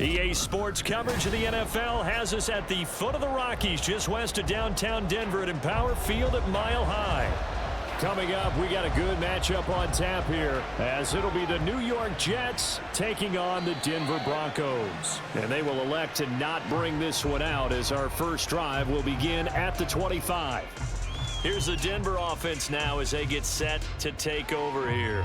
EA Sports coverage of the NFL has us at the foot of the Rockies, just west of downtown Denver at Empower Field at Mile High. Coming up, we got a good matchup on tap here, as it'll be the New York Jets taking on the Denver Broncos. And they will elect to not bring this one out, as our first drive will begin at the 25. Here's the Denver offense now as they get set to take over here.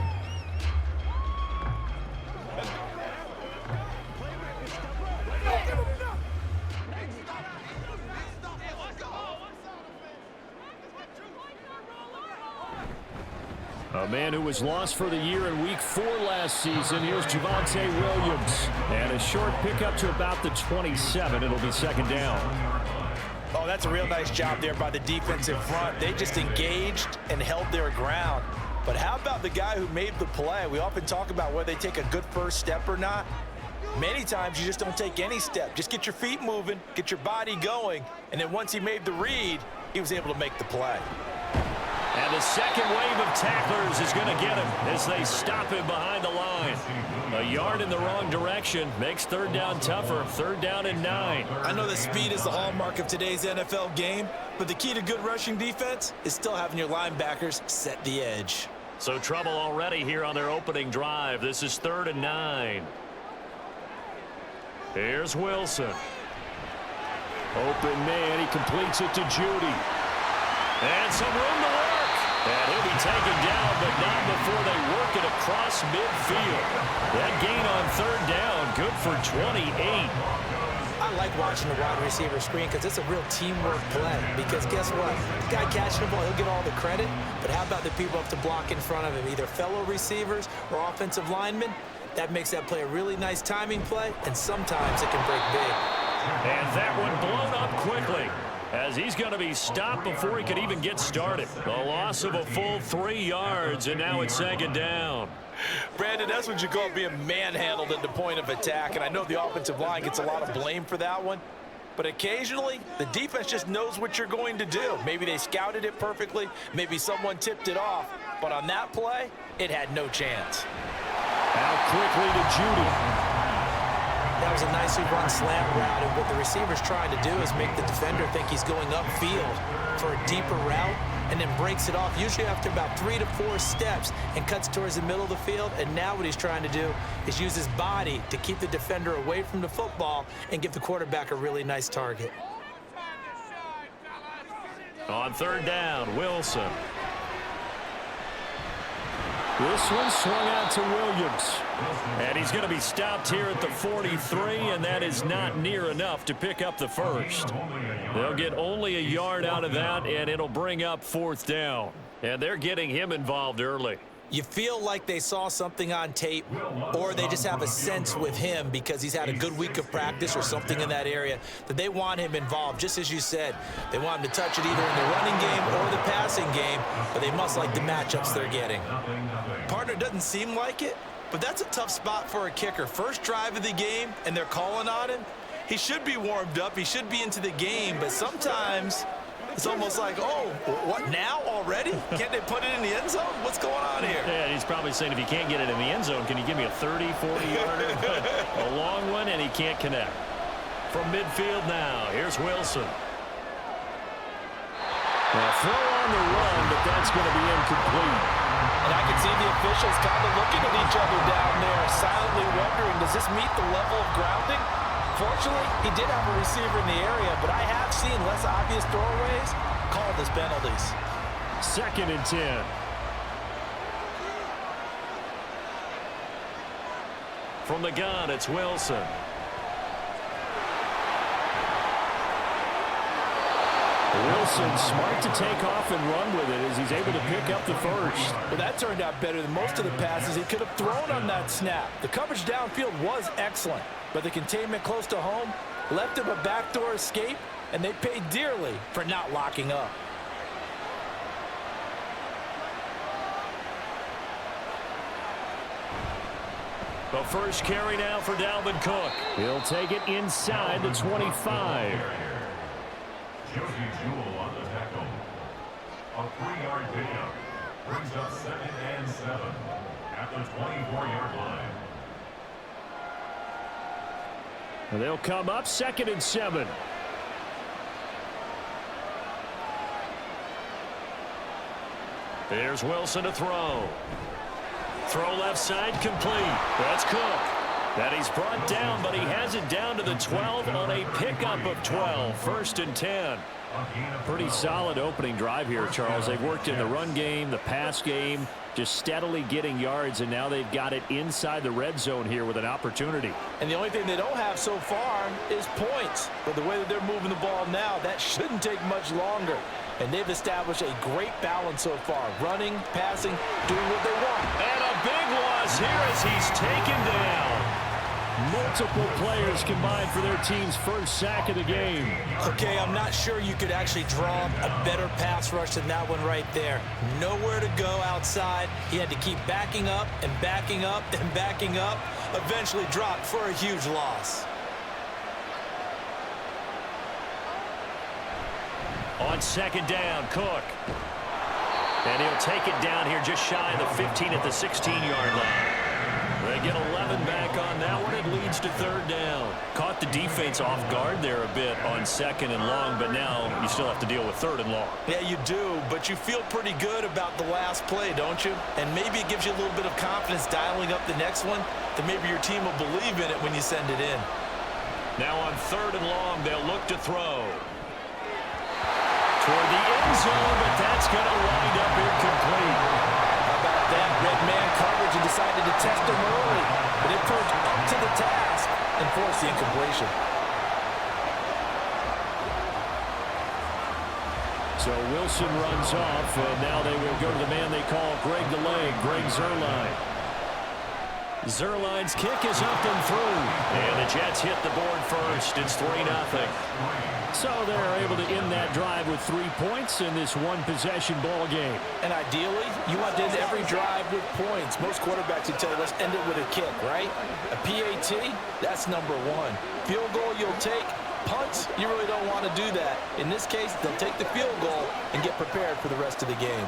A man who was lost for the year in Week 4 last season. Here's Javonte Williams. And a short pickup to about the 27. It'll be second down. Oh, that's a real nice job there by the defensive front. They just engaged and held their ground. But how about the guy who made the play? We often talk about whether they take a good first step or not. Many times you just don't take any step. Just get your feet moving, get your body going, and then once he made the read, he was able to make the play. And the second wave of tacklers is going to get him as they stop him behind the line. A yard in the wrong direction makes third down tougher. Third down and 9. I know that speed is the hallmark of today's NFL game, but the key to good rushing defense is still having your linebackers set the edge. So trouble already here on their opening drive. This is third and 9. Here's Wilson. Open man. He completes it to Judy. And some room to work. And he'll be taken down, but not before they work it across midfield. That gain on third down, good for 28. I like watching the wide receiver screen because it's a real teamwork play. Because guess what? The guy catching the ball, he'll get all the credit. But how about the people up to block in front of him, either fellow receivers or offensive linemen? That makes that play a really nice timing play, and sometimes it can break big. And that one blown up quickly, as he's going to be stopped before he could even get started. The loss of a full 3 yards, and now it's second down. Brandon, that's what you call being manhandled at the point of attack, and I know the offensive line gets a lot of blame for that one, but occasionally the defense just knows what you're going to do. Maybe they scouted it perfectly, maybe someone tipped it off, but on that play, it had no chance. Out quickly to Judy. That was a nicely run slant route, and what the receiver's trying to do is make the defender think he's going upfield for a deeper route, and then breaks it off, usually after about 3 to 4 steps, and cuts towards the middle of the field. And now what he's trying to do is use his body to keep the defender away from the football and give the quarterback a really nice target. On third down, Wilson. This one swung out to Williams. And he's going to be stopped here at the 43, and that is not near enough to pick up the first. They'll get only a yard out of that, and it'll bring up fourth down. And they're getting him involved early. You feel like they saw something on tape, or they just have a sense with him because he's had a good week of practice or something in that area that they want him involved. Just as you said, they want him to touch it either in the running game or the passing game, but they must like the matchups they're getting. Partner doesn't seem like it, but that's a tough spot for a kicker. First drive of the game, and they're calling on him. He should be warmed up. He should be into the game, but sometimes it's almost like, oh, what now already? Can't they put it in the end zone? What's going on here? Yeah, he's probably saying, if you can't get it in the end zone, can you give me a 30, 40-yarder? A long one, and he can't connect. From midfield now, here's Wilson. Now, throw on the run, but that's going to be incomplete. And I can see the officials kind of looking at each other down there, silently wondering, does this meet the level of grounding? Fortunately, he did have a receiver in the area, but I have seen less obvious throwaways called as penalties. Second and 10. From the gun, it's Wilson. Wilson smart to take off and run with it as he's able to pick up the first. Well, that turned out better than most of the passes he could have thrown on that snap. The coverage downfield was excellent, but the containment close to home left him a backdoor escape, and they paid dearly for not locking up. The first carry now for Dalvin Cook. He'll take it inside the 25. Josie Jewell on the tackle. A 3-yard pickup brings up 2nd and 7 at the 24-yard line. And they'll come up 2nd and 7. Here's Wilson to throw. Throw left side complete. That's Cook. That he's brought down, but he has it down to the 12 on a pickup of 12. 1st and 10. Pretty solid opening drive here, Charles. They've worked in the run game, the pass game, just steadily getting yards, and now they've got it inside the red zone here with an opportunity. And the only thing they don't have so far is points. But the way that they're moving the ball now, that shouldn't take much longer. And they've established a great balance so far. Running, passing, doing what they want. And a big loss here as he's taken down. Multiple players combined for their team's first sack of the game. Okay, I'm not sure you could actually draw a better pass rush than that one right there. Nowhere to go outside. He had to keep backing up and backing up and backing up. Eventually dropped for a huge loss. On 2nd down, Cook. And he'll take it down here just shy of the 15 at the 16-yard line. They get 11 back on that one. It leads to 3rd down. Caught the defense off guard there a bit on 2nd and long, but now you still have to deal with 3rd and long. Yeah, you do, but you feel pretty good about the last play, don't you? And maybe it gives you a little bit of confidence dialing up the next one, that maybe your team will believe in it when you send it in. Now on 3rd and long, they'll look to throw. Toward the end zone, but that's going to wind up incomplete. How about that? Red man coverage and decided to test him early. But it proved up to the task and forced the incompletion. So Wilson runs off, and now they will go to the man they call Greg the Leg, Greg Zuerlein. Zuerlein's kick is up and through. And the Jets hit the board first. It's 3-0. So they're able to end that drive with 3 points in this one-possession ball game. And ideally, you want to end every drive with points. Most quarterbacks would tell you, let's end it with a kick, right? A PAT, that's number 1. Field goal you'll take. Punts, you really don't want to do that. In this case, they'll take the field goal and get prepared for the rest of the game.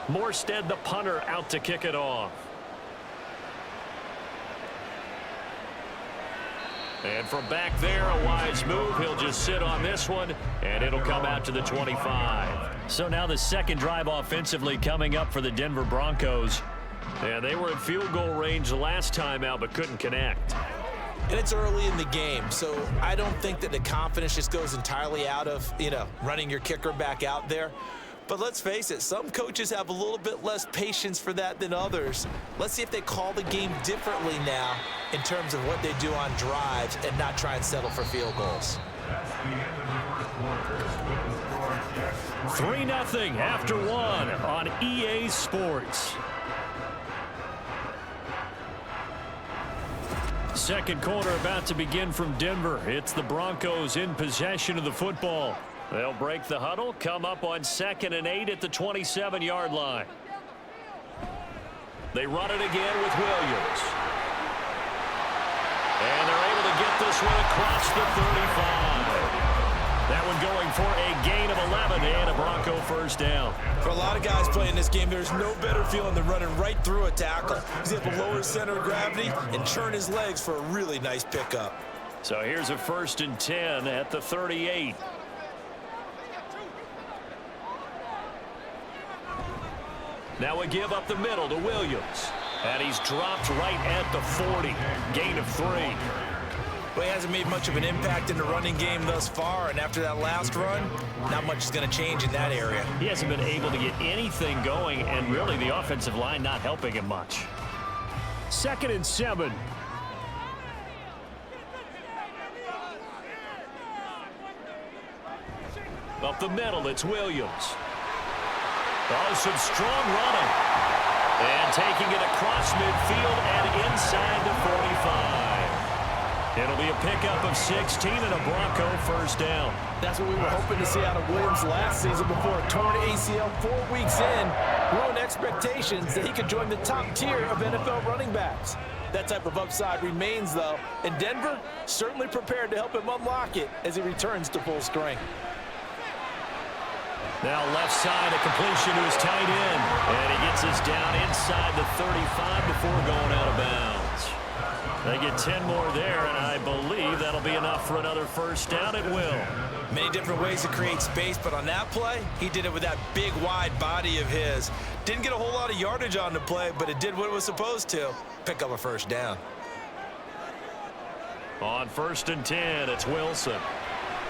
Morstead, the punter, out to kick it off. And from back there, a wise move. He'll just sit on this one, and it'll come out to the 25. So now the second drive offensively coming up for the Denver Broncos. And they were in field goal range the last time out, but couldn't connect. And it's early in the game, so I don't think that the confidence just goes entirely out of, running your kicker back out there. But let's face it, some coaches have a little bit less patience for that than others. Let's see if they call the game differently now in terms of what they do on drives and not try and settle for field goals. 3-0 after 1 on EA Sports. Second quarter about to begin from Denver. It's the Broncos in possession of the football. They'll break the huddle, come up on 2nd and 8 at the 27-yard line. They run it again with Williams. And they're able to get this one across the 35. That one going for a gain of 11 and a Bronco first down. For a lot of guys playing this game, there's no better feeling than running right through a tackle. He's able to lower his center of gravity and turn his legs for a really nice pickup. So here's a 1st and 10 at the 38. Now a give up the middle to Williams. And he's dropped right at the 40. Gain of 3. Well, he hasn't made much of an impact in the running game thus far, and after that last run, not much is going to change in that area. He hasn't been able to get anything going, and really the offensive line not helping him much. 2nd and 7. Up the middle, it's Williams. Oh, some strong running. And taking it across midfield and inside the 45. It'll be a pickup of 16 and a Bronco first down. That's what we were hoping to see out of Williams last season before a torn ACL 4 weeks in, ruined expectations that he could join the top tier of NFL running backs. That type of upside remains, though, and Denver certainly prepared to help him unlock it as he returns to full strength. Now left side, a completion to his tight end, and he gets us down inside the 35 before going out of bounds. They get 10 more there, and I believe that'll be enough for another first down. It will. Many different ways to create space, but on that play, he did it with that big, wide body of his. Didn't get a whole lot of yardage on the play, but it did what it was supposed to. Pick up a first down. On 1st and 10, it's Wilson.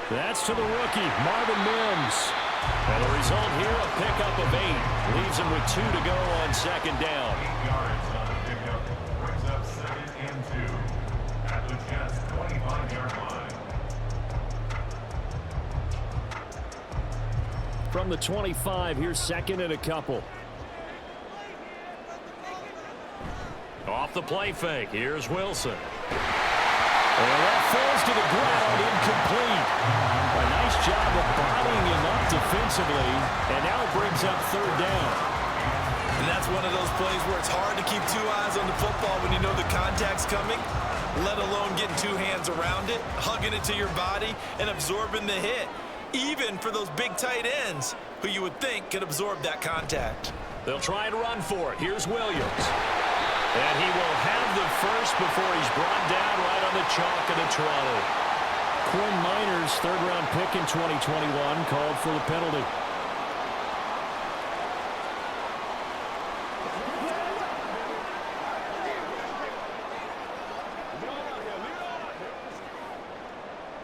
That's to the rookie, Marvin Mims. And the result here, a pickup of 8. Leaves him with 2 to go on 2nd down. 8 yards on the pickup. Brings up 2nd and 2. At the Jets' 25-yard line. From the 25, here's 2nd and a couple. Off the play fake, here's Wilson. And that falls to the ground, incomplete. A nice job of bodying him up defensively, and now it brings up 3rd down. And that's one of those plays where it's hard to keep 2 eyes on the football when you know the contact's coming, let alone getting 2 hands around it, hugging it to your body, and absorbing the hit, even for those big tight ends who you would think could absorb that contact. They'll try and run for it. Here's Williams. And he will have the first before he's brought down right on the chalk of the Toronto. Quinn Miners, 3rd-round pick in 2021, called for the penalty.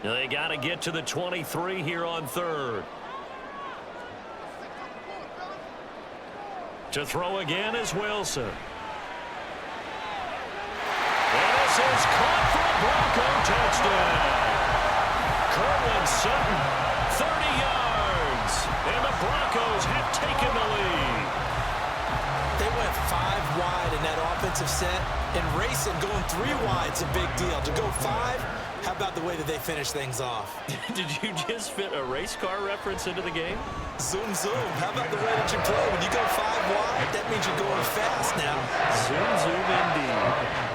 They got to get to the 23 here on 3rd. To throw again is Wilson. And this is caught for a Bronco touchdown. Cortland Sutton, 30 yards. And the Broncos have taken the lead. They went 5 wide in that offensive set, and racing going 3 wide's a big deal. To go 5, how about the way that they finish things off? Did you just fit a race car reference into the game? Zoom, zoom. How about the way that you play? When you go 5 wide, that means you're going fast now. Zoom, zoom indeed.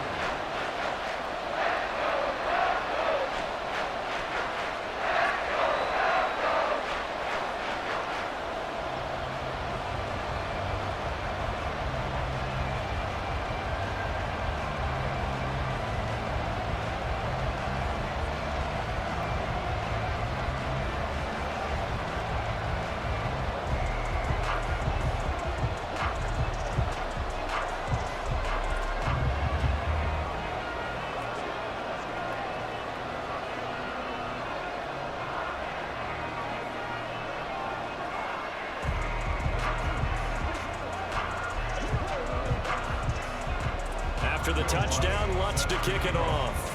After the touchdown, Lutz to kick it off.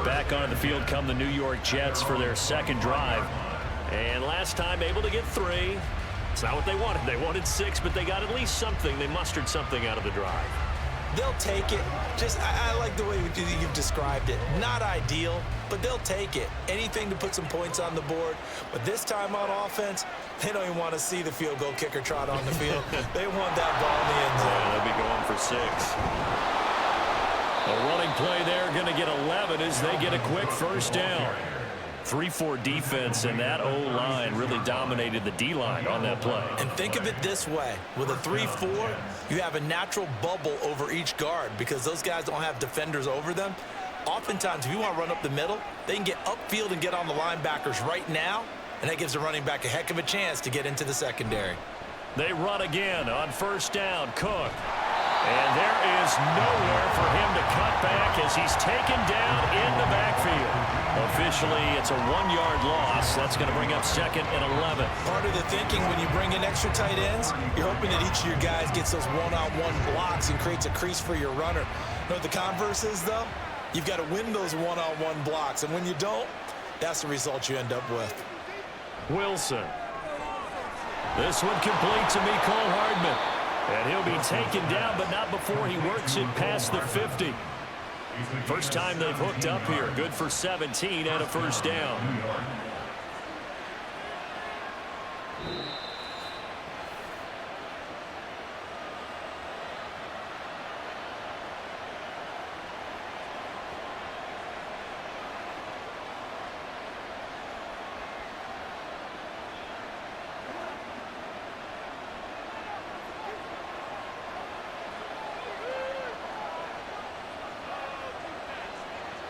Back onto the field come the New York Jets for their 2nd drive. And last time able to get 3. It's not what they wanted. They wanted 6, but they got at least something. They mustered something out of the drive. They'll take it. I like the way you've described it. Not ideal, but they'll take it. Anything to put some points on the board. But this time on offense, they don't even want to see the field goal kicker trot on the field. They want that ball in the end zone. Yeah, they'll be going for 6. A running play there, going to get 11 as they get a quick first down. 3-4 defense, and that O-line really dominated the D-line on that play. And think of it this way. With a 3-4, you have a natural bubble over each guard because those guys don't have defenders over them. Oftentimes, if you want to run up the middle, they can get upfield and get on the linebackers right now, and that gives the running back a heck of a chance to get into the secondary. They run again on first down. Cook. And there is nowhere for him to cut back as he's taken down in the backfield. Officially, it's a 1-yard loss. That's going to bring up 2nd and 11. Part of the thinking when you bring in extra tight ends, you're hoping that each of your guys gets those one-on-one blocks and creates a crease for your runner. You know what the converse is, though? You've got to win those one-on-one blocks, and when you don't, that's the result you end up with. Wilson. This one complete to Mecole Hardman. And he'll be taken down, but not before he works it past the 50. First time they've hooked up here. Good for 17 and a first down.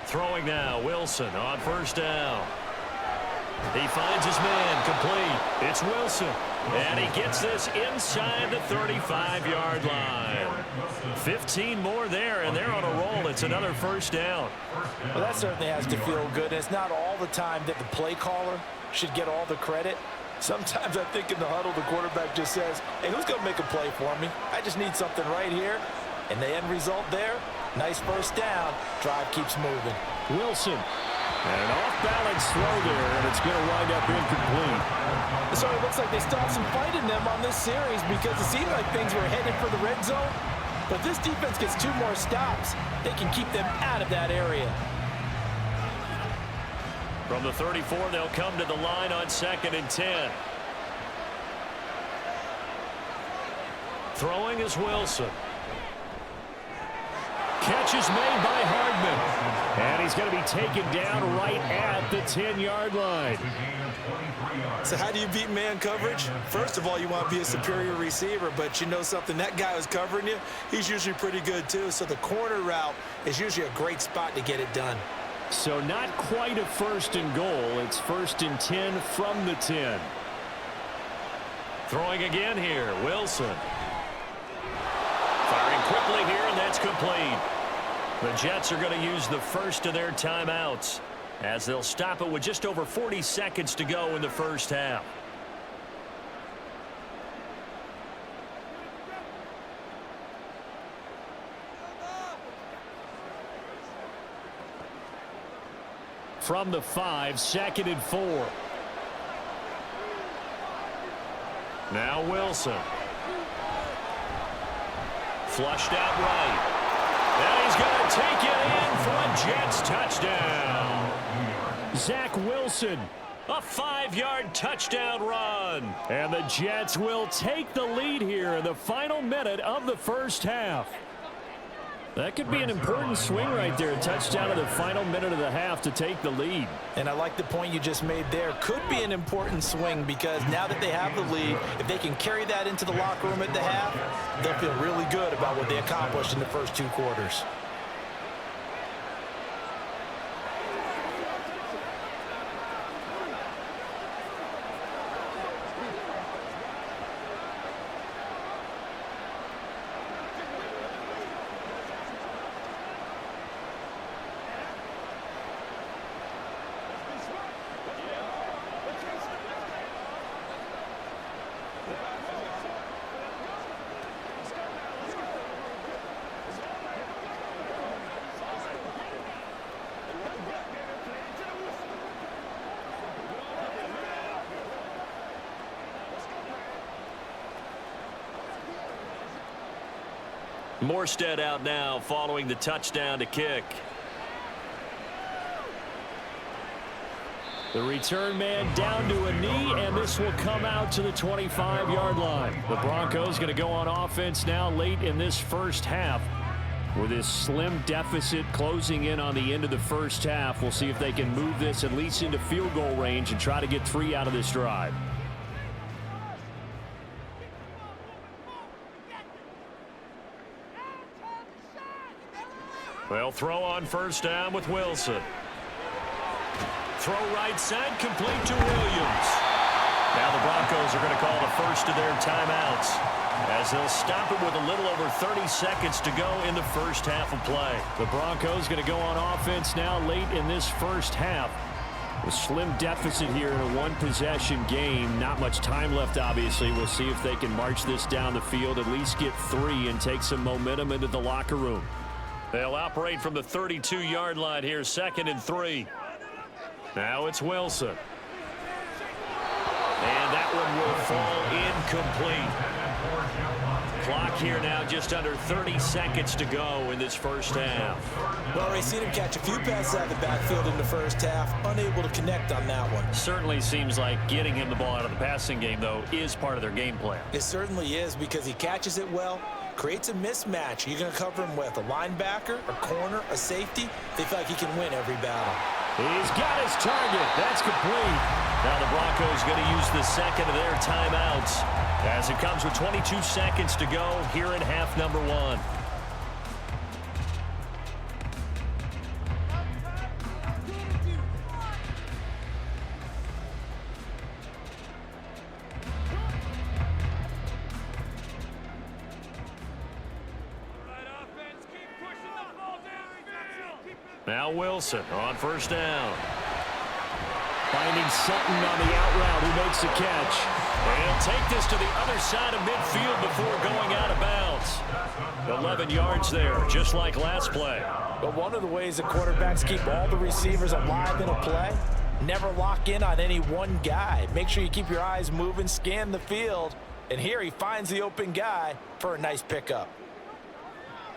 Throwing now, Wilson on first down. He finds his man, complete. It's Wilson, and he gets this inside the 35-yard line. 15 more there, and they're on a roll. It's another first down. Well, that certainly has to feel good. It's not all the time that the play caller should get all the credit. Sometimes I think in the huddle, the quarterback just says, hey, who's going to make a play for me? I just need something right here. And the end result there, nice first down. Drive keeps moving. Wilson. And an off-balance throw there, and it's going to wind up incomplete. So it looks like they still have some fight in them on this series because it seemed like things were headed for the red zone. But this defense gets 2 more stops. They can keep them out of that area. From the 34, they'll come to the line on 2nd and 10. Throwing is Wilson. Catch is made by Hardman. And he's going to be taken down right at the 10-yard line. So how do you beat man coverage? First of all, you want to be a superior receiver, but you know something, that guy who's covering you, he's usually pretty good too. So the corner route is usually a great spot to get it done. So not quite a 1st and goal. It's 1st and 10 from the 10. Throwing again here, Wilson. Firing quickly here, and that's complete. The Jets are going to use the first of their timeouts as they'll stop it with just over 40 seconds to go in the first half. From the 5, 2nd and 4. Now Wilson. Flushed out right. And he's going to take it in for a Jets touchdown. Zach Wilson, a 5-yard touchdown run. And the Jets will take the lead here in the final minute of the first half. That could be an important swing right there. A touchdown in the final minute of the half to take the lead. And I like the point you just made there. Could be an important swing because now that they have the lead, if they can carry that into the locker room at the half, they'll feel really good about what they accomplished in the first 2 quarters. Morstead out now following the touchdown to kick. The return man down to a knee, and this will come out to the 25-yard line. The Broncos going to go on offense now late in this first half. With this slim deficit closing in on the end of the first half, we'll see if they can move this at least into field goal range and try to get 3 out of this drive. They'll throw on first down with Wilson. Throw right side, complete to Williams. Now the Broncos are going to call the first of their timeouts as they'll stop it with a little over 30 seconds to go in the first half of play. The Broncos going to go on offense now late in this first half. A slim deficit here in a one-possession game. Not much time left, obviously. We'll see if they can march this down the field, at least get 3 and take some momentum into the locker room. They'll operate from the 32-yard line here, 2nd and 3. Now it's Wilson. And that one will fall incomplete. Clock here now, just under 30 seconds to go in this first half. Well, we've seen him catch a few passes out of the backfield in the first half, unable to connect on that one. Certainly seems like getting him the ball out of the passing game, though, is part of their game plan. It certainly is, because he catches it well, creates a mismatch. You're going to cover him with a linebacker, a corner, a safety. They feel like he can win every battle. He's got his target. That's complete. Now the Broncos going to use the second of their timeouts as it comes with 22 seconds to go here in half number one. Now Wilson on first down. Finding Sutton on the out route, who makes the catch. And he'll take this to the other side of midfield before going out of bounds. 11 yards there, just like last play. But one of the ways the quarterbacks keep all the receivers alive in a play, never lock in on any one guy. Make sure you keep your eyes moving, scan the field. And here he finds the open guy for a nice pickup.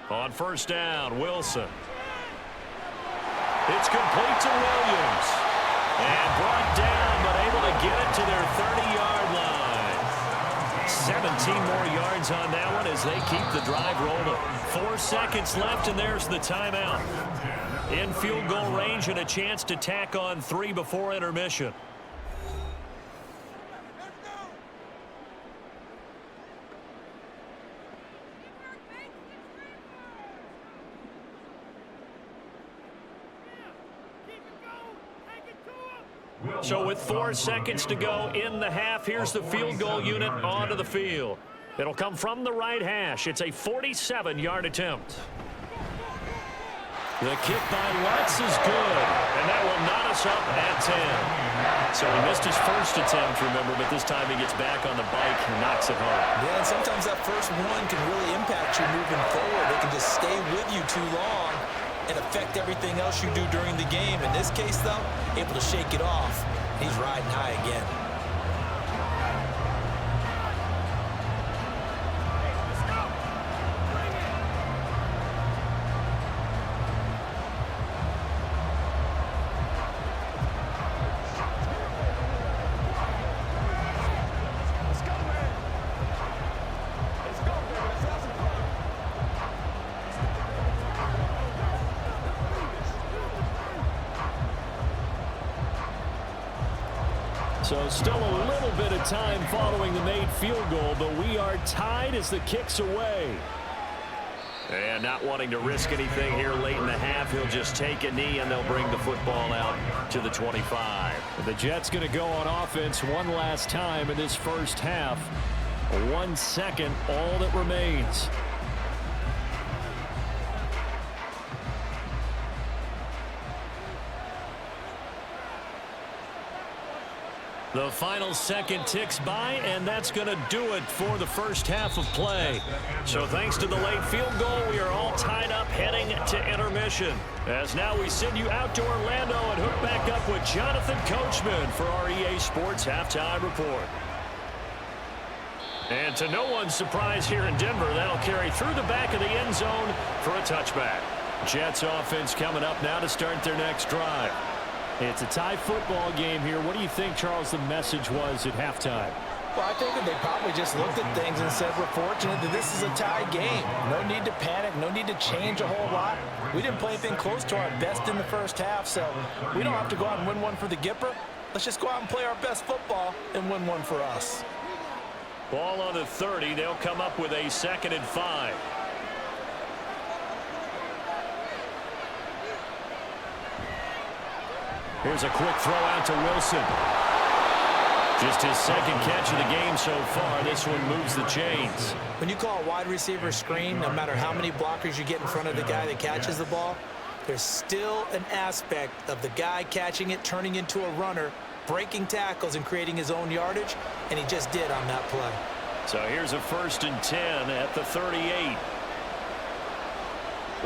On first down, Wilson. It's complete to Williams. And brought down, but able to get it to their 30-yard line. 17 more yards on that one as they keep the drive rolling. 4 seconds left, and there's the timeout. In field goal range and a chance to tack on 3 before intermission. So with 4 seconds to go in the half, here's the field goal unit onto the field. It'll come from the right hash. It's a 47-yard attempt. The kick by Lutz is good, and that will knot us up at 10. So he missed his first attempt, remember, but this time he gets back on the bike and knocks it home. Yeah, and sometimes that first one can really impact you moving forward. They can just stay with you too long and affect everything else you do during the game. In this case, though, able to shake it off. He's riding high again. So still a little bit of time following the made field goal, but we are tied as the kick's away. And not wanting to risk anything here late in the half, he'll just take a knee and they'll bring the football out to the 25. The Jets going to go on offense one last time in this first half. 1 second, all that remains. The final second ticks by, and that's going to do it for the first half of play. So thanks to the late field goal, we are all tied up heading to intermission. As now we send you out to Orlando and hook back up with Jonathan Coachman for our EA Sports Halftime Report. And to no one's surprise here in Denver, that'll carry through the back of the end zone for a touchback. Jets offense coming up now to start their next drive. It's a tie football game here. What do you think, Charles, the message was at halftime? Well, I think that they probably just looked at things and said, we're fortunate that this is a tie game. No need to panic, no need to change a whole lot. We didn't play anything close to our best in the first half, so we don't have to go out and win one for the Gipper. Let's just go out and play our best football and win one for us. Ball on the 30. They'll come up with a 2nd and 5. Here's a quick throw out to Wilson. Just his second catch of the game so far. This one moves the chains. When you call a wide receiver screen, no matter how many blockers you get in front of the guy that catches the ball, there's still an aspect of the guy catching it, turning into a runner, breaking tackles and creating his own yardage, and he just did on that play. So here's a 1st and 10 at the 38.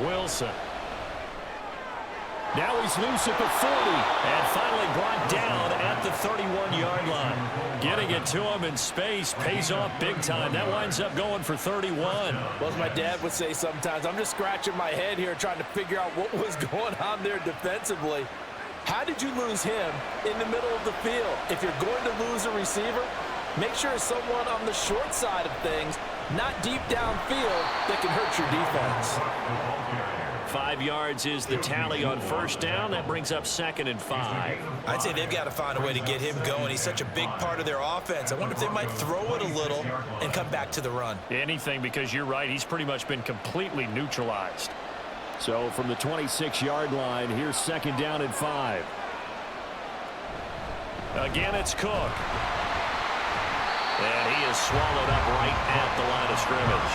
Wilson. Now he's loose at the 40 and finally brought down at the 31-yard line. Getting it to him in space pays off big time. That winds up going for 31. Well, as my dad would say sometimes, I'm just scratching my head here trying to figure out what was going on there defensively. How did you lose him in the middle of the field? If you're going to lose a receiver, make sure it's someone on the short side of things, not deep downfield, that can hurt your defense. 5 yards is the tally on first down. That brings up 2nd and 5. I'd say they've got to find a way to get him going. He's such a big part of their offense. I wonder if they might throw it a little and come back to the run. Anything, because you're right. He's pretty much been completely neutralized. So from the 26-yard line, here's 2nd down and 5. Again, it's Cook. And he is swallowed up right at the line of scrimmage.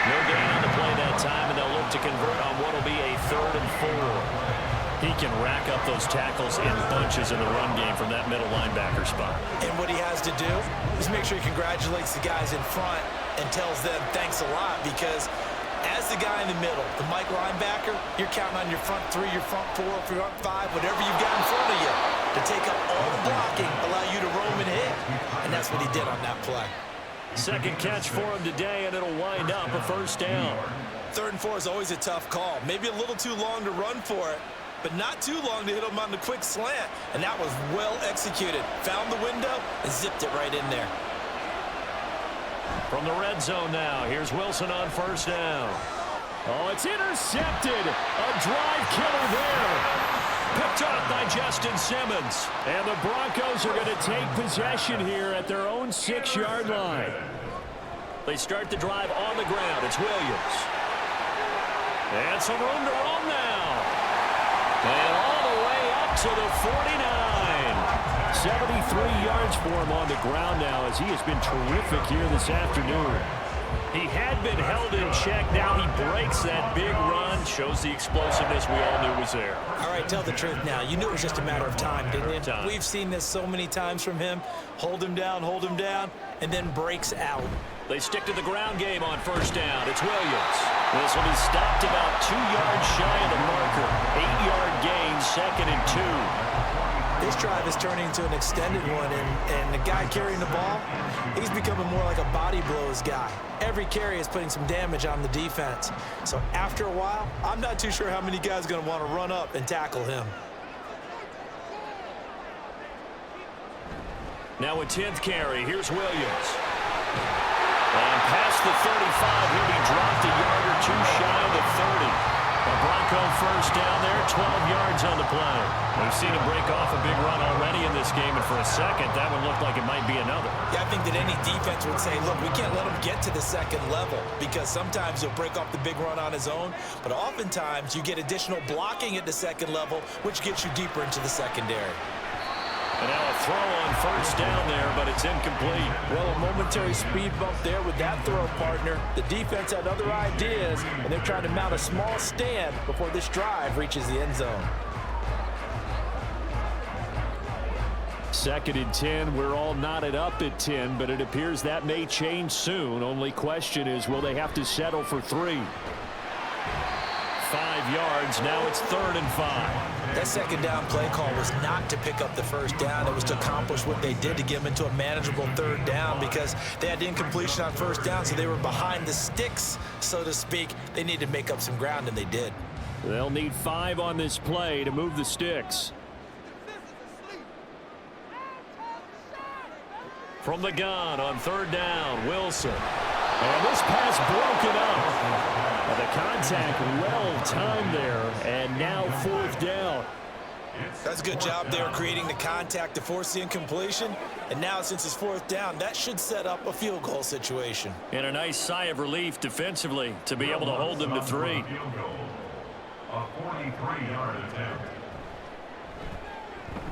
No gain on the play that time, and they'll look to convert on what will be a 3rd and 4. He can rack up those tackles in bunches in the run game from that middle linebacker spot. And what he has to do is make sure he congratulates the guys in front and tells them thanks a lot, because as the guy in the middle, the Mike linebacker, you're counting on your front 3, your front 4, front 5, whatever you've got in front of you to take up all the blocking, allow you to roam and hit. And that's what he did on that play. Second catch for him today, and it'll wind up a 1st down. 3rd and 4 is always a tough call. Maybe a little too long to run for it, but not too long to hit him on the quick slant. And that was well executed. Found the window and zipped it right in there. From the red zone now, here's Wilson on 1st down. Oh, it's intercepted. A drive killer there. Picked off by Justin Simmons. And the Broncos are going to take possession here at their own 6-yard line. They start the drive on the ground. It's Williams. And some room to run now. And all the way up to the 49. 73 yards for him on the ground now, as he has been terrific here this afternoon. He had been held in check. Now he breaks that big run. Shows the explosiveness we all knew was there. All right, tell the truth now. You knew it was just a matter of time, didn't you? We've seen this so many times from him. Hold him down, and then breaks out. They stick to the ground game on 1st down. It's Williams. This will be stopped about 2 yards shy of the marker. 8-yard gain, 2nd and 2. This drive is turning into an extended one, and the guy carrying the ball, he's becoming more like a body blows guy. Every carry is putting some damage on the defense. So after a while, I'm not too sure how many guys are going to want to run up and tackle him. Now a 10th carry. Here's Williams. And past the 35, he'll be dropped a yard or 2 shy of the 30. A Bronco 1st down there, 12 yards on the play. We've seen him break off a big run already in this game, and for a second, that one looked like it might be another. Yeah, I think that any defense would say, look, we can't let him get to the 2nd level, because sometimes he'll break off the big run on his own, but oftentimes you get additional blocking at the 2nd level, which gets you deeper into the secondary. And now a throw on 1st down there, but it's incomplete. Well, a momentary speed bump there with that throw, partner. The defense had other ideas, and they're trying to mount a small stand before this drive reaches the end zone. 2nd and 10. We're all knotted up at 10, but it appears that may change soon. Only question is, will they have to settle for 3? 5 yards. Now it's 3rd and 5. That 2nd down play call was not to pick up the 1st down. It was to accomplish what they did to get them into a manageable 3rd down, because they had incompletion on 1st down, so they were behind the sticks, so to speak. They needed to make up some ground, and they did. They'll need 5 on this play to move the sticks. From the gun on 3rd down, Wilson. And this pass broken up. The contact well timed there, and now 4th down. That's a good job there creating the contact to force the incompletion. And now, since it's 4th down, that should set up a field goal situation. And a nice sigh of relief defensively to be able to hold them to 3. A 43-yard attempt.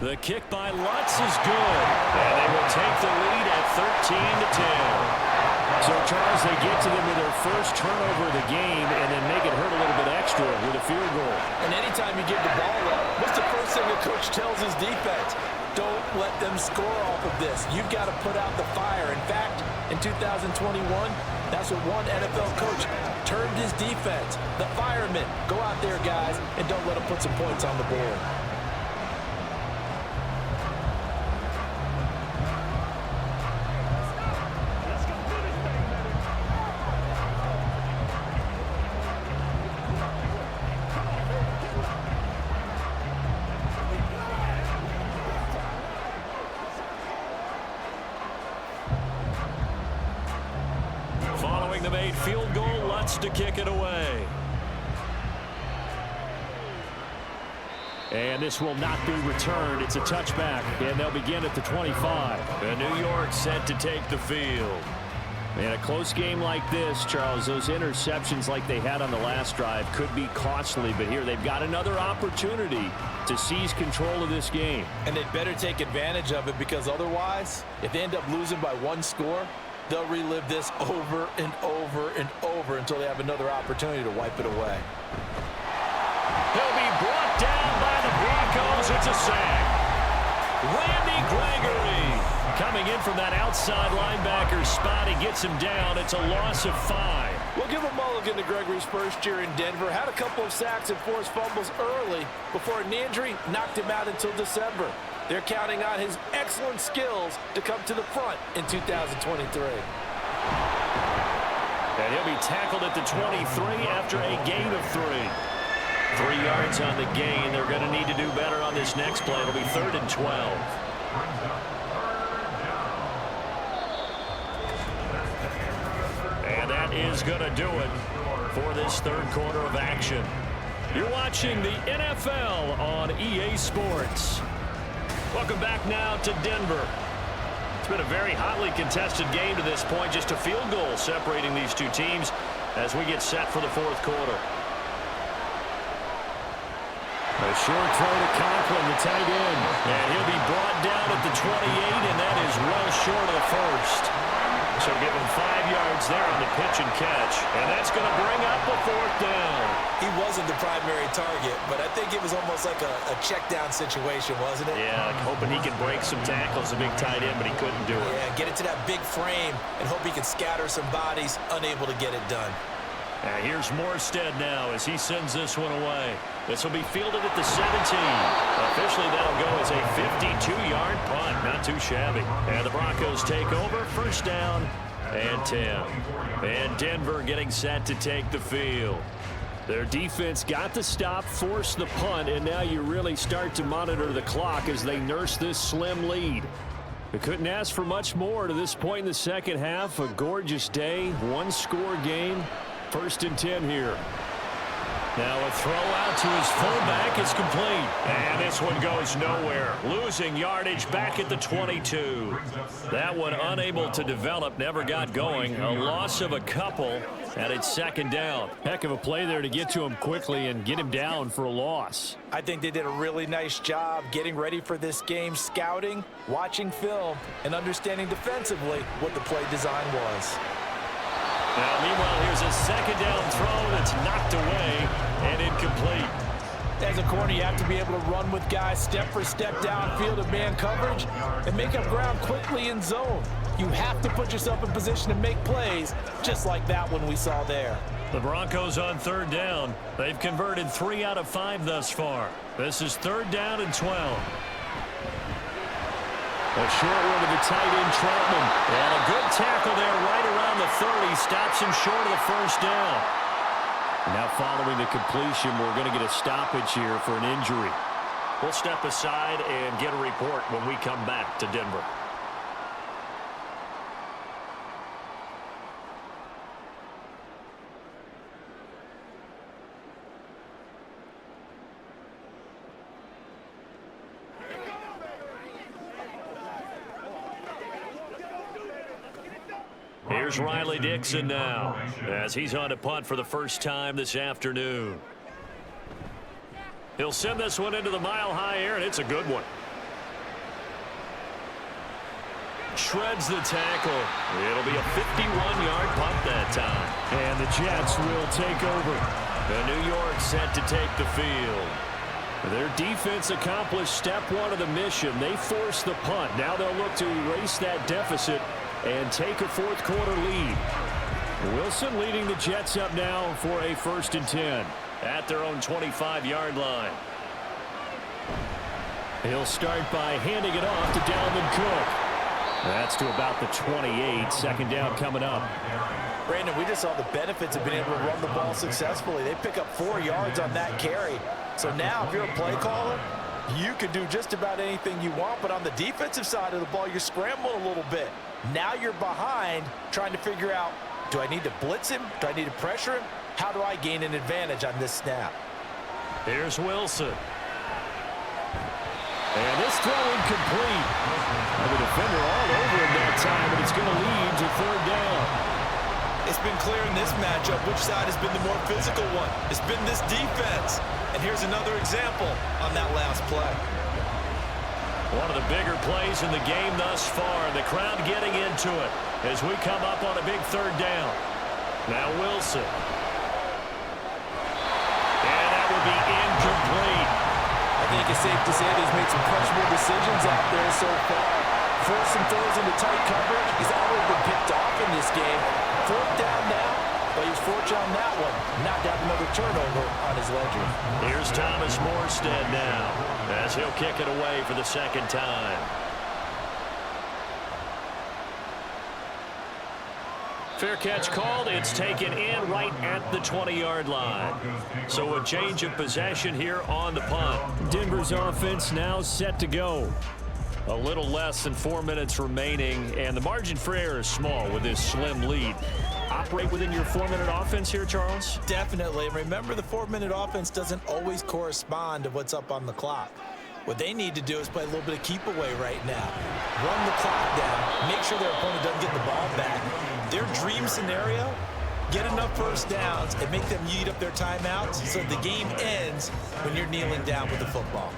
The kick by Lutz is good, and they will take the lead at 13-10. So, Charles, they get to them with their first turnover of the game and then make it hurt a little bit extra with a field goal. And anytime you give the ball up, what's the first thing the coach tells his defense? Don't let them score off of this. You've got to put out the fire. In fact, in 2021, that's what one NFL coach termed his defense. The firemen. Go out there, guys, and don't let them put some points on the board. Following the made field goal, Lutz to kick it away. And this will not be returned. It's a touchback, and they'll begin at the 25. And New York set to take the field. In a close game like this, Charles, those interceptions like they had on the last drive could be costly, but here they've got another opportunity to seize control of this game. And they'd better take advantage of it, because otherwise, if they end up losing by one score, they'll relive this over and over and over until they have another opportunity to wipe it away. He'll be brought down by the Broncos. It's a sack. Randy Gregory coming in from that outside linebacker spot. He gets him down. It's a loss of 5. We'll give a mulligan to Gregory's first year in Denver. Had a couple of sacks and forced fumbles early before a knee injury knocked him out until December. They're counting on his excellent skills to come to the front in 2023. And he'll be tackled at the 23 after a gain of 3. 3 yards on the gain. They're going to need to do better on this next play. It'll be 3rd and 12. And that is going to do it for this third quarter of action. You're watching the NFL on EA Sports. Welcome back now to Denver. It's been a very hotly contested game to this point. Just a field goal separating these two teams as we get set for the fourth quarter. A short throw to Conklin, the tight end. And he'll be brought down at the 28, and that is well short of the first. So give him 5 yards there on the pitch and catch. And that's going to bring up a 4th down. He wasn't the primary target, but I think it was almost like a check down situation, wasn't it? Yeah, like hoping he could break some tackles, a big tight end, but he couldn't do it. Yeah, get it to that big frame and hope he can scatter some bodies, unable to get it done. Here's Morstead now as he sends this one away. This will be fielded at the 17. Officially, that'll go as a 52-yard punt. Not too shabby. And the Broncos take over. First down and 10. And Denver getting set to take the field. Their defense got the stop, forced the punt, and now you really start to monitor the clock as they nurse this slim lead. They couldn't ask for much more to this point in the second half. A gorgeous day, one-score game. 1st and 10 here. Now a throw out to his fullback is complete. And this one goes nowhere. Losing yardage back at the 22. That one unable to develop, never got going. A loss of a couple, and it's 2nd down. Heck of a play there to get to him quickly and get him down for a loss. I think they did a really nice job getting ready for this game, scouting, watching film, and understanding defensively what the play design was. Now, meanwhile, here's a 2nd down throw that's knocked away and incomplete. As a corner, you have to be able to run with guys step for step downfield of man coverage and make up ground quickly in zone. You have to put yourself in position to make plays, just like that one we saw there. The Broncos on 3rd down. They've converted 3 out of 5 thus far. This is 3rd down and 12. A short one to the tight end, Troutman. And a good tackle there right around the 30. Stops him short of the first down. Now following the completion, we're going to get a stoppage here for an injury. We'll step aside and get a report when we come back to Denver. Here's Riley Dixon now as he's on to punt for the first time this afternoon. He'll send this one into the mile-high air, and it's a good one. Shreds the tackle. It'll be a 51-yard punt that time. And the Jets will take over. The New York set to take the field. Their defense accomplished step one of the mission. They forced the punt. Now they'll look to erase that deficit and take a fourth quarter lead. Wilson leading the Jets up now for a 1st and 10 at their own 25-yard line. He'll start by handing it off to Dalvin Cook. That's to about the 28. Second down coming up. Brandon, we just saw the benefits of being able to run the ball successfully. They pick up 4 yards on that carry. So now if you're a play caller, you can do just about anything you want. But on the defensive side of the ball, you're scrambling a little bit. Now you're behind trying to figure out, do I need to blitz him? Do I need to pressure him? How do I gain an advantage on this snap? Here's Wilson. And this throw incomplete. The defender all over him that time, but it's going to lead to 3rd down. It's been clear in this matchup which side has been the more physical one. It's been this defense. And here's another example on that last play. One of the bigger plays in the game thus far. The crowd getting into it as we come up on a big 3rd down. Now Wilson. And that will be incomplete. I think it's safe to say that he's made some questionable decisions out there so far. Forced some throws into tight coverage. He's already been picked off in this game. 4th down now, but he's fortunate on that one. Not got another turnover on his ledger. Here's Thomas Morstead now as he'll kick it away for the 2nd time. Fair catch called. It's taken in right at the 20-yard line. So a change of possession here on the punt. Denver's offense now set to go. A little less than 4 minutes remaining, and the margin for error is small with this slim lead. Operate within your 4-minute offense here, Charles? Definitely. Remember, the 4-minute offense doesn't always correspond to what's up on the clock. What they need to do is play a little bit of keep away right now. Run the clock down. Make sure their opponent doesn't get the ball back. Their dream scenario, get enough first downs and make them eat up their timeouts so the game ends when you're kneeling down with the football.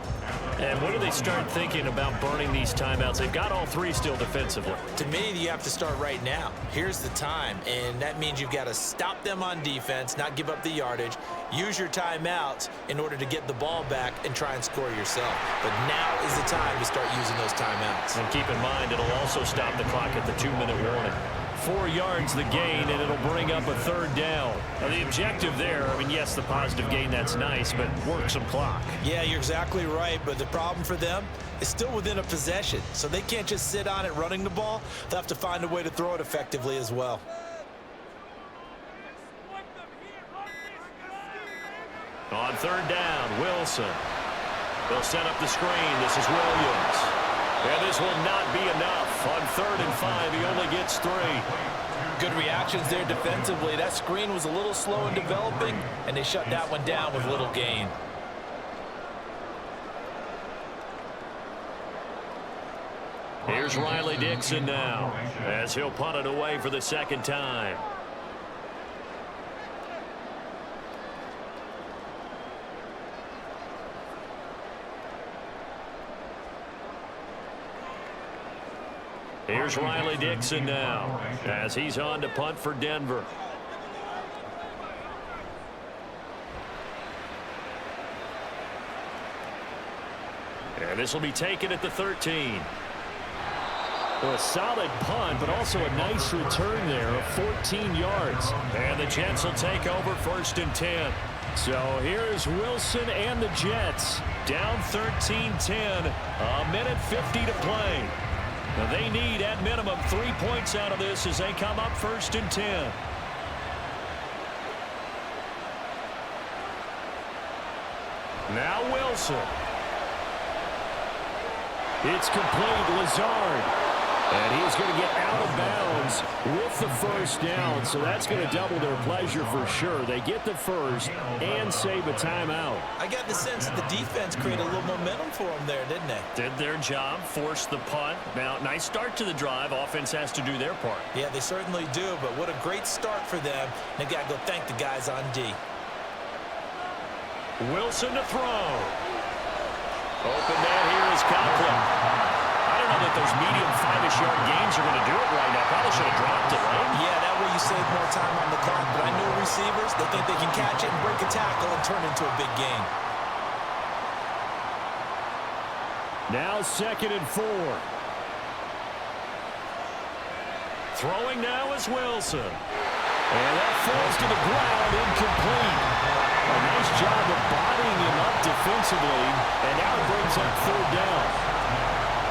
And when do they start thinking about burning these timeouts? They've got all 3 still defensively. To me, you have to start right now. Here's the time, and that means you've got to stop them on defense, not give up the yardage, use your timeouts in order to get the ball back and try and score yourself. But now is the time to start using those timeouts. And keep in mind, it'll also stop the clock at the 2-minute warning. 4 yards the gain, and it'll bring up a 3rd down. Now, the objective there, I mean, yes, the positive gain, that's nice, but work some clock. Yeah, you're exactly right, but the problem for them is still within a possession, so they can't just sit on it running the ball. They'll have to find a way to throw it effectively as well. On 3rd down, Wilson. They'll set up the screen. This is Williams. And this will not be enough. On 3rd and 5, he only gets 3. Good reactions there defensively. That screen was a little slow in developing, and they shut that one down with little gain. Here's Riley Dixon now as he'll punt it away for the 2nd time. Here's Riley Dixon now as he's on to punt for Denver. And this will be taken at the 13. Well, a solid punt, but also a nice return there of 14 yards. And the Jets will take over 1st and 10. So here's Wilson and the Jets down 13-10. A minute 50 to play. Now they need, at minimum, 3 points out of this as they come up 1st and 10. Now Wilson. It's complete. Lazard. And he's going to get out of bounds with the 1st down. So that's going to double their pleasure for sure. They get the 1st and save a timeout. I got the sense that the defense created a little momentum for them there, didn't they? Did their job, forced the punt. Now, nice start to the drive. Offense has to do their part. Yeah, they certainly do, but what a great start for them. They got to go thank the guys on D. Wilson to throw. Open man here is Conklin. I don't know that those medium 5-ish yard gains are going to do it right now. Probably should have dropped it, right? Yeah, that way you save more time on the clock. But I know receivers, they think they can catch it and break a tackle and turn into a big gain. Now 2nd and 4. Throwing now is Wilson. And that falls to the ground, incomplete. A nice job of bodying him up defensively, and now it brings up 3rd down.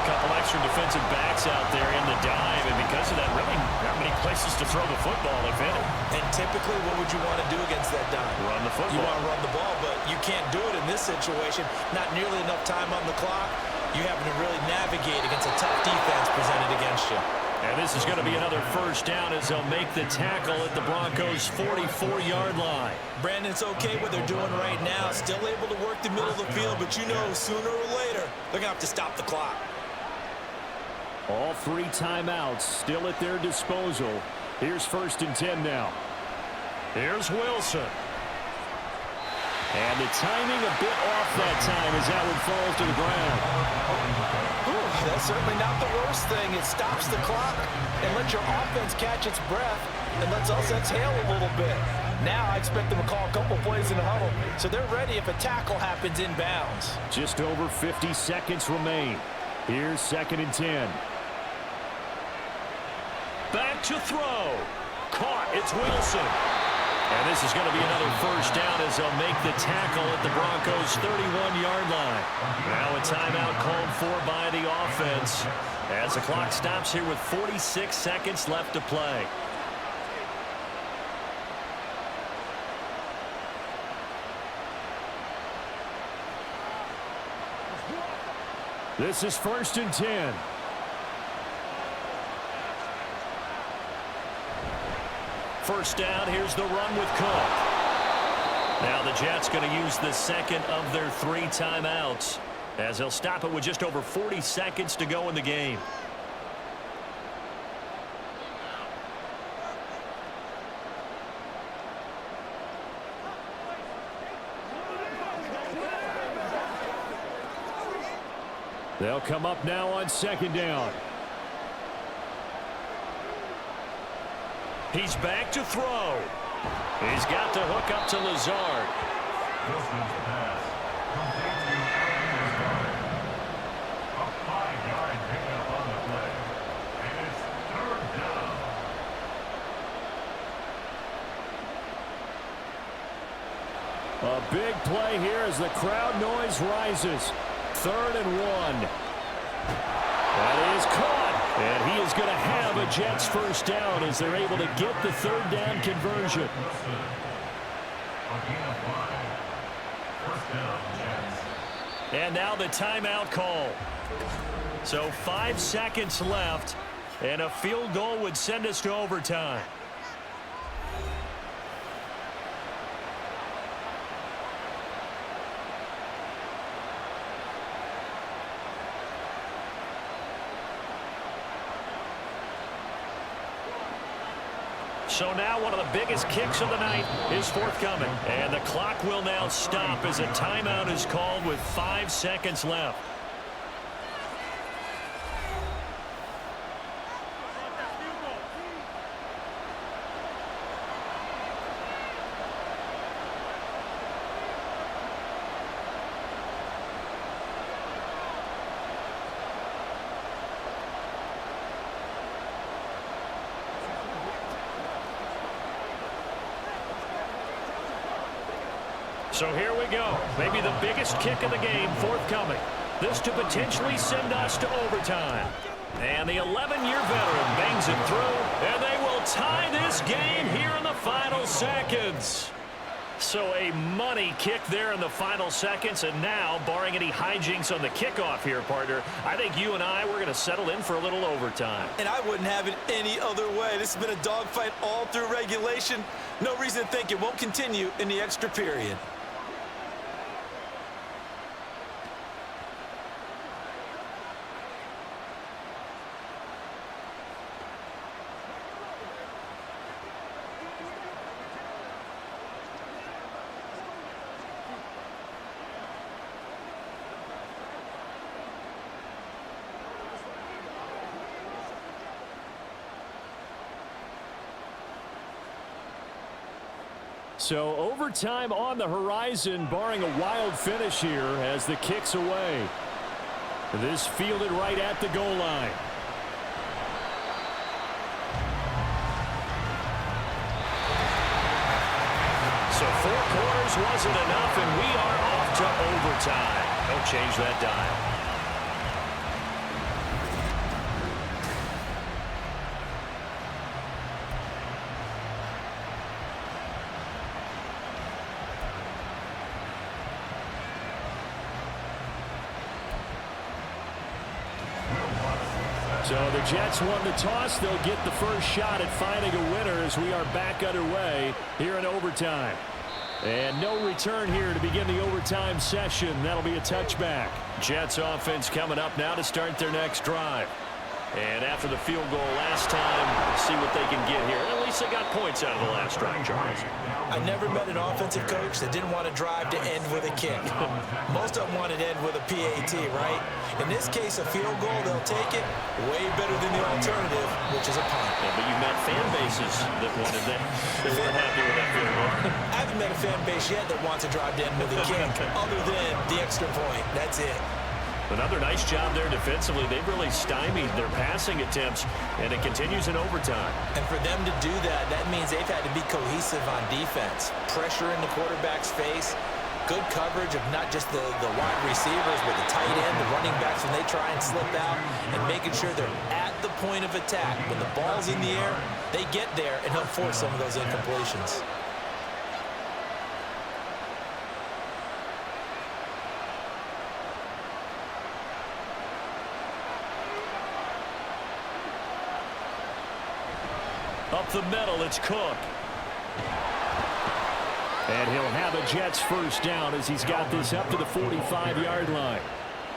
A couple extra defensive backs out there in the dive, and because of that, really not many places to throw the football, if any. And typically, what would you want to do against that dive? Run the football. You want to run the ball, but you can't do it in this situation. Not nearly enough time on the clock. You having to really navigate against a tough defense presented against you. And this is going to be another 1st down as they'll make the tackle at the Broncos' 44-yard line. Brandon, it's okay what they're doing right now. Still able to work the middle of the field, but you know sooner or later they're going to have to stop the clock. All 3 timeouts still at their disposal. Here's 1st and 10 now. Here's Wilson. And the timing a bit off that time as that one falls to the ground. Ooh, that's certainly not the worst thing. It stops the clock and lets your offense catch its breath and lets us exhale a little bit. Now I expect them to call a couple plays in the huddle, so they're ready if a tackle happens inbounds. Just over 50 seconds remain. Here's 2nd and 10. Back to throw. Caught. It's Wilson. And this is going to be another 1st down as they'll make the tackle at the Broncos' 31-yard line. Now a timeout called for by the offense as the clock stops here with 46 seconds left to play. This is 1st and 10. First down, here's the run with Cook. Now the Jets going to use the 2nd of their 3 timeouts as they'll stop it with just over 40 seconds to go in the game. They'll come up now on 2nd down. He's back to throw. He's got the hook up to Lazard. Wilson's pass complete to Lazard. A 5-yard pickup on the play. And it's 3rd down. A big play here as the crowd noise rises. 3rd and 1. That is caught. And he is going to have a Jets 1st down as they're able to get the 3rd down conversion. And now the timeout call. So 5 seconds left, and a field goal would send us to overtime. So now one of the biggest kicks of the night is forthcoming. And the clock will now stop as a timeout is called with 5 seconds left. So here we go. Maybe the biggest kick of the game forthcoming. This to potentially send us to overtime. And the 11-year veteran bangs it through, and they will tie this game here in the final seconds. So a money kick there in the final seconds, and now, barring any hijinks on the kickoff here, partner, I think you and I, we're going to settle in for a little overtime. And I wouldn't have it any other way. This has been a dogfight all through regulation. No reason to think it won't continue in the extra period. So overtime on the horizon, barring a wild finish here as the kick's away. This fielded right at the goal line. So 4 quarters wasn't enough, and we are off to overtime. Don't change that dial. So the Jets won the toss. They'll get the first shot at finding a winner as we are back underway here in overtime. And no return here to begin the overtime session. That'll be a touchback. Jets offense coming up now to start their next drive. And after the field goal last time, see what they can get here. At least they got points out of the last drive, Charles. I never met an offensive coach that didn't want to drive to end with a kick. Most of them wanted to end with a PAT, right? In this case, a field goal, they'll take it way better than the alternative, which is a punt. Yeah, but you've met fan bases that wanted that. They weren't happy with that field goal. I haven't met a fan base yet that wants to drive to end with a kick, other than the extra point. That's it. Another nice job there defensively. They've really stymied their passing attempts, and it continues in overtime. And for them to do that, that means they've had to be cohesive on defense. Pressure in the quarterback's face, good coverage of not just the wide receivers, but the tight end, the running backs when they try and slip out, and making sure they're at the point of attack. When the ball's in the air, they get there and help force some of those incompletions. Up the middle, it's Cook. And he'll have a Jets first down as he's got this up to the 45-yard line.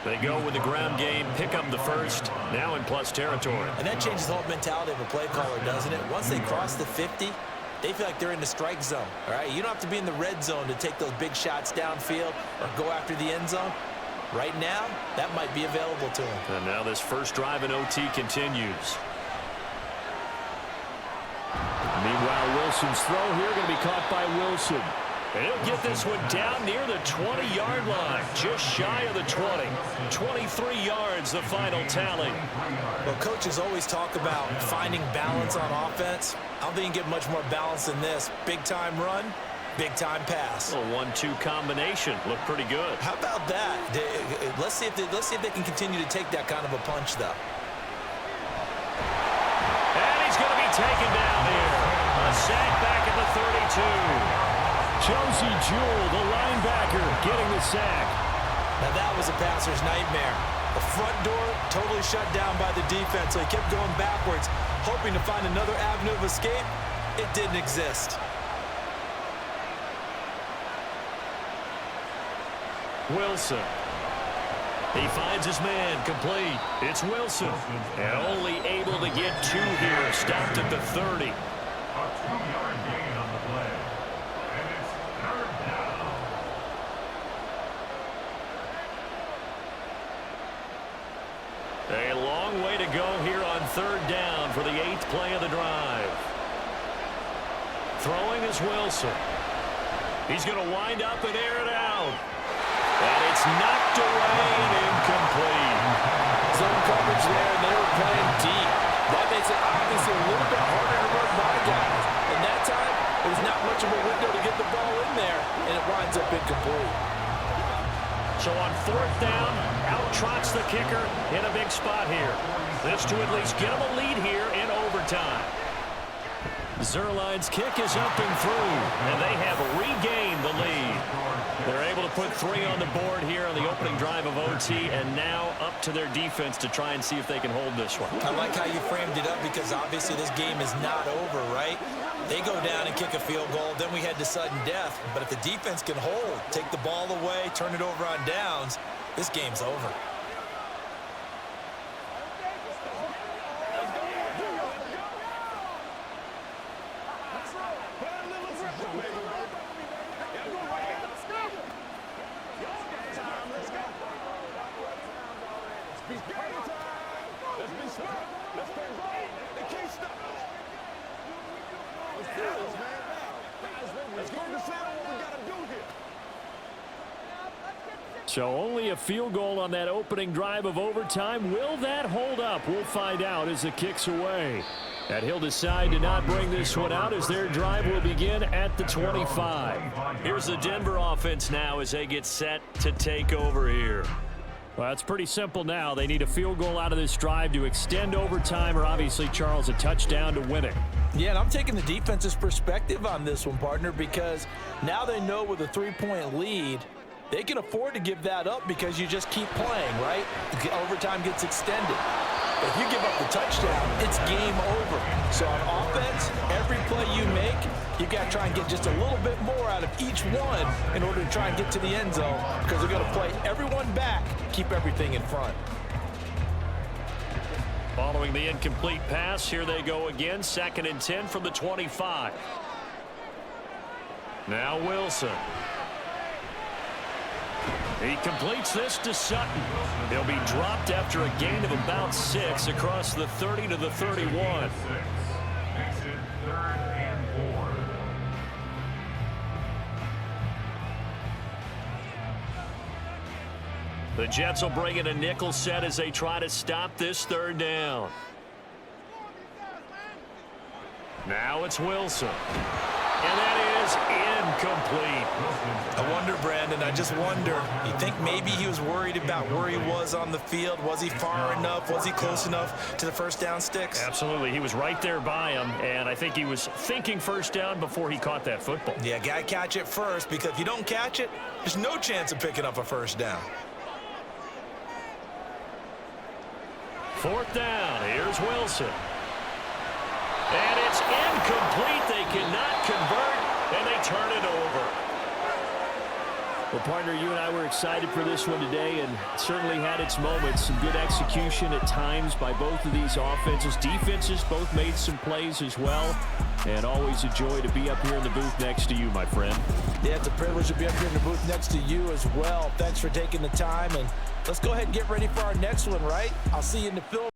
They go with the ground game, pick up the first, now in plus territory. And that changes the whole mentality of a play caller, doesn't it? Once they cross the 50, they feel like they're in the strike zone. All right, you don't have to be in the red zone to take those big shots downfield or go after the end zone. Right now, that might be available to them. And now this first drive in OT continues. Meanwhile, Wilson's throw here going to be caught by Wilson. And he'll get this one down near the 20-yard line, just shy of the 20. 23 yards, the final tally. Well, coaches always talk about finding balance on offense. I don't think you can get much more balance than this. Big-time run, big-time pass. A 1-2 combination. Looked pretty good. How about that? Let's see if they can continue to take that kind of a punch, though. And he's going to be taken down here. A sack back at the 32. Josie Jewell, the linebacker, getting the sack. Now that was a passer's nightmare. The front door totally shut down by the defense, so he kept going backwards, hoping to find another avenue of escape. It didn't exist. Wilson. He finds his man, complete. It's Wilson. And only able to get 2 here, stopped at the 30. A 2-yard gain on the play. And it's third down. A long way to go here on third down for the 8th play of the drive. Throwing is Wilson. He's going to wind up and air it out. And it's knocked away and incomplete. Zone coverage there, and they were playing deep. That makes it obviously a little bit harder to run by guys. And that time, there's not much of a window to get the ball in there, and it winds up incomplete. So on 4th down, out trots the kicker in a big spot here. This to at least get him a lead here in overtime. Zerline's kick is up and through, and they have regained the lead. They're able to put 3 on the board here on the opening drive of OT, and now up to their defense to try and see if they can hold this one. I like how you framed it up because obviously this game is not over, right? They go down and kick a field goal, then we head to sudden death. But if the defense can hold, take the ball away, turn it over on downs, this game's over. Let's go to the center. What we got to do here. So only a field goal on that opening drive of overtime. Will that hold up? We'll find out as the kick's away. And he'll decide to not bring this one out as their drive will begin at the 25. Here's the Denver offense now as they get set to take over here. Well, it's pretty simple now. They need a field goal out of this drive to extend overtime or obviously, Charles, a touchdown to win it. Yeah, and I'm taking the defense's perspective on this one, partner, because now they know with a 3-point lead, they can afford to give that up because you just keep playing, right? Overtime gets extended. But if you give up the touchdown, it's game over. So on offense, every play you make, you got to try and get just a little bit more out of each one in order to try and get to the end zone because they're going to play everyone back, keep everything in front. Following the incomplete pass, here they go again. 2nd and 10 from the 25. Now Wilson. He completes this to Sutton. He'll be dropped after a gain of about 6 across the 30 to the 31. Makes it 3rd and 4. The Jets will bring in a nickel set as they try to stop this 3rd down. Now it's Wilson. And that is incomplete. I wonder, Brandon, I just wonder, you think maybe he was worried about where he was on the field? Was he far enough? Was he close enough to the first down sticks? Absolutely. He was right there by him, and I think he was thinking first down before he caught that football. Yeah, got to catch it first, because if you don't catch it, there's no chance of picking up a first down. 4th down. Here's Wilson. And it's incomplete. They cannot convert, and they turn it over. Well, partner, you and I were excited for this one today, and certainly had its moments. Some good execution at times by both of these offenses. Defenses both made some plays as well. And always a joy to be up here in the booth next to you, my friend. Yeah, it's a privilege to be up here in the booth next to you as well. Thanks for taking the time, and let's go ahead and get ready for our next one, right? I'll see you in the film.